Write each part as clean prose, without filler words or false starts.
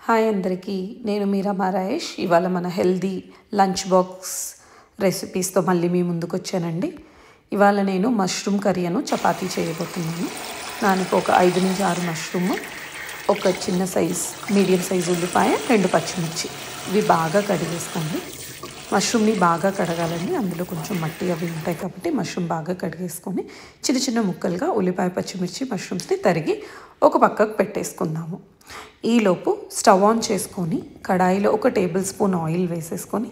Hi అందరికీ, నేను మీ రమా రాయేష్. ఇవాళ మన హెల్దీ లంచ్ బాక్స్ రెసిపీస్తో మళ్ళీ మీ ముందుకు వచ్చానండి. ఇవాళ నేను మష్రూమ్ కర్రీ చపాతీ చేయబోతున్నాను. దానికి ఒక 5 నుంచి 6 మష్రూమ్, ఒక చిన్న సైజ్ మీడియం సైజు ఉల్లిపాయ, 2 పచ్చిమిర్చి. ఇవి బాగా కడిగేసుకోండి. మష్రూమ్ని బాగా కడగాలండి, అందులో కొంచెం మట్టి అవి ఉంటాయి కాబట్టి మష్రూమ్ బాగా కడిగేసుకొని చిన్న చిన్న ముక్కలుగా ఉల్లిపాయ, పచ్చిమిర్చి, మష్రూమ్స్ని తరిగి ఒక పక్కకు పెట్టేసుకుందాము. ఈలోపు స్టవ్ ఆన్ చేసుకొని కడాయిలో 1 టేబుల్ స్పూన్ ఆయిల్ వేసేసుకొని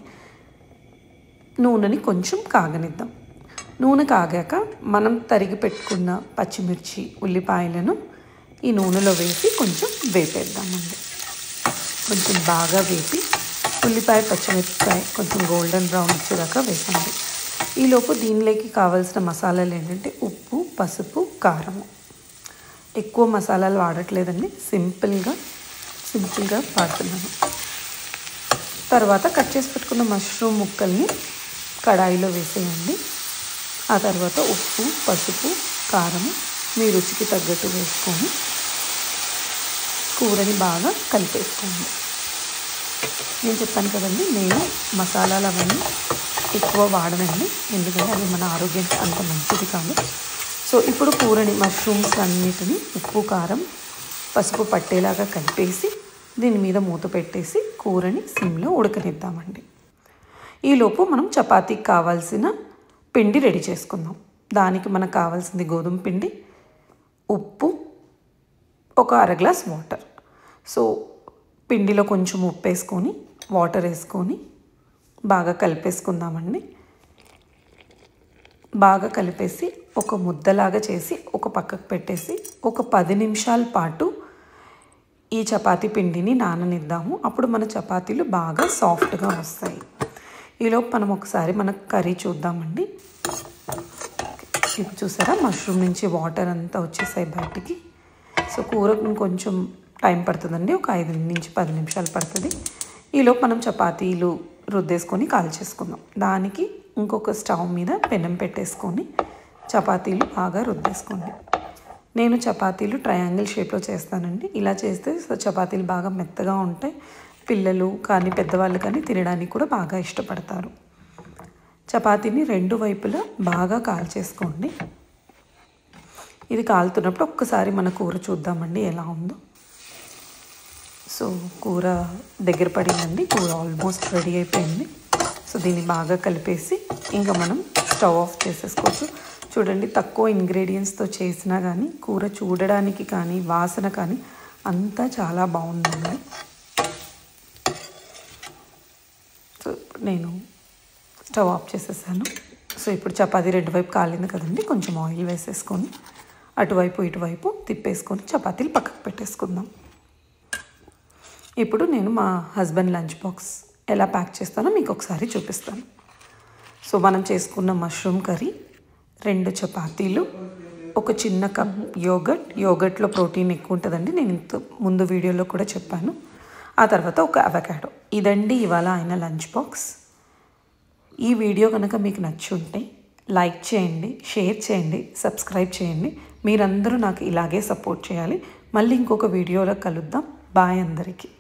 నూనెని కొంచెం కాగనిద్దాం. నూనె కాగాక మనం తరిగి పెట్టుకున్న పచ్చిమిర్చి, ఉల్లిపాయలను ఈ నూనెలో వేసి కొంచెం వేపేద్దామండి. కొంచెం బాగా వేపి ఉల్లిపాయ, పచ్చిమిరపకాయ కొంచెం గోల్డెన్ బ్రౌన్ వచ్చేదాకా వేసండి. ఈలోపు దీనిలోకి కావాల్సిన మసాలాలు ఏంటంటే ఉప్పు, పసుపు, కారము. ఎక్కువ మసాలాలు వాడట్లేదండి, సింపుల్గా వాడుతున్నాను. తర్వాత కట్ చేసి పెట్టుకున్న మష్రూమ్ ముక్కల్ని కడాయిలో వేసేయండి. ఆ తర్వాత ఉప్పు, పసుపు, కారము మీ రుచికి తగ్గట్టు వేసుకొని కూరని బాగా కలిపేసుకోండి. నేను చెప్పాను కదండి, నేను మసాలాలు అవన్నీ ఎక్కువ వాడనండి, ఎందుకంటే అవి మన ఆరోగ్యానికి అంత మంచిది కాదు. సో ఇప్పుడు కూరని, మష్రూమ్స్ అన్నిటిని ఉప్పు, కారం, పసుపు పట్టేలాగా కలిపేసి దీని మీద మూత పెట్టేసి కూరని సిమ్లో ఉడకనిద్దామండి. ఈలోపు మనం చపాతీకి కావాల్సిన పిండి రెడీ చేసుకుందాం. దానికి మనకు కావాల్సింది గోధుమ పిండి, ఉప్పు, ఒక 1/2 గ్లాస్ వాటర్. సో పిండిలో కొంచెం ఉప్పు వేసుకొని వాటర్ వేసుకొని బాగా కలిపేసుకుందామండి. బాగా కలిపేసి ఒక ముద్దలాగా చేసి ఒక పక్కకు పెట్టేసి ఒక 10 నిమిషాల పాటు ఈ చపాతీ పిండిని నాననిద్దాము. అప్పుడు మన చపాతీలు బాగా సాఫ్ట్గా వస్తాయి. ఈలోపు మనం ఒకసారి మన కర్రీ చూద్దామండి. ఇప్పుడు చూసారా, మష్రూమ్ నుంచి వాటర్ అంతా వచ్చేసాయి బయటికి. సో కూరకు కొంచెం టైం పడుతుందండి, ఒక 5 నుంచి 10 నిమిషాలు పడుతుంది. ఈలోపు మనం చపాతీలు రుద్దేసుకొని కాల్చేసుకుందాం. దానికి ఇంకొక స్టవ్ మీద పెనం పెట్టేసుకొని చపాతీలు బాగా రుద్దేసుకోండి. నేను చపాతీలు ట్రయాంగిల్ షేప్లో చేస్తానండి. ఇలా చేస్తే చపాతీలు బాగా మెత్తగా ఉంటాయి. పిల్లలు కానీ పెద్దవాళ్ళు కానీ తినడానికి కూడా బాగా ఇష్టపడతారు. చపాతీని 2 వైపులా బాగా కాల్చేసుకోండి. ఇది కాలుతున్నప్పుడు ఒక్కసారి మన కూర చూద్దామండి ఎలా ఉందో. సో కూర దగ్గర పడిందండి, కూర ఆల్మోస్ట్ రెడీ అయిపోయింది. సో దీన్ని బాగా కలిపేసి ఇంకా మనం స్టవ్ ఆఫ్ చేసేసుకోవచ్చు. చూడండి, తక్కువ ఇంగ్రీడియంట్స్తో చేసినా కానీ కూర చూడడానికి కానీ వాసన కానీ అంతా చాలా బాగుందండి. సో నేను స్టవ్ ఆఫ్ చేసేసాను. సో ఇప్పుడు చపాతీ 2 వైపు కాలింది కదండి, కొంచెం ఆయిల్ వేసేసుకొని అటువైపు ఇటువైపు తిప్పేసుకొని చపాతీలు పక్కకు పెట్టేసుకుందాం. ఇప్పుడు నేను మా హస్బెండ్ లంచ్ బాక్స్ ఎలా ప్యాక్ చేస్తానో మీకు ఒకసారి చూపిస్తాను. సో మనం చేసుకున్న మష్రూమ్ కర్రీ, 2 చపాతీలు, ఒక చిన్న కప్ యోగర్ట్లో ప్రోటీన్ ఎక్కువ ఉంటుందండి, నేను ఇంత ముందు వీడియోలో కూడా చెప్పాను. ఆ తర్వాత ఒక అవకాడో. ఇదండి ఇవాళ ఆయన లంచ్ బాక్స్. ఈ వీడియో కనుక మీకు నచ్చి ఉంటే లైక్ చేయండి, షేర్ చేయండి, సబ్స్క్రైబ్ చేయండి. మీరందరూ నాకు ఇలాగే సపోర్ట్ చేయాలి. మళ్ళీ ఇంకొక వీడియోలో కలుద్దాం. బాయ్ అందరికీ.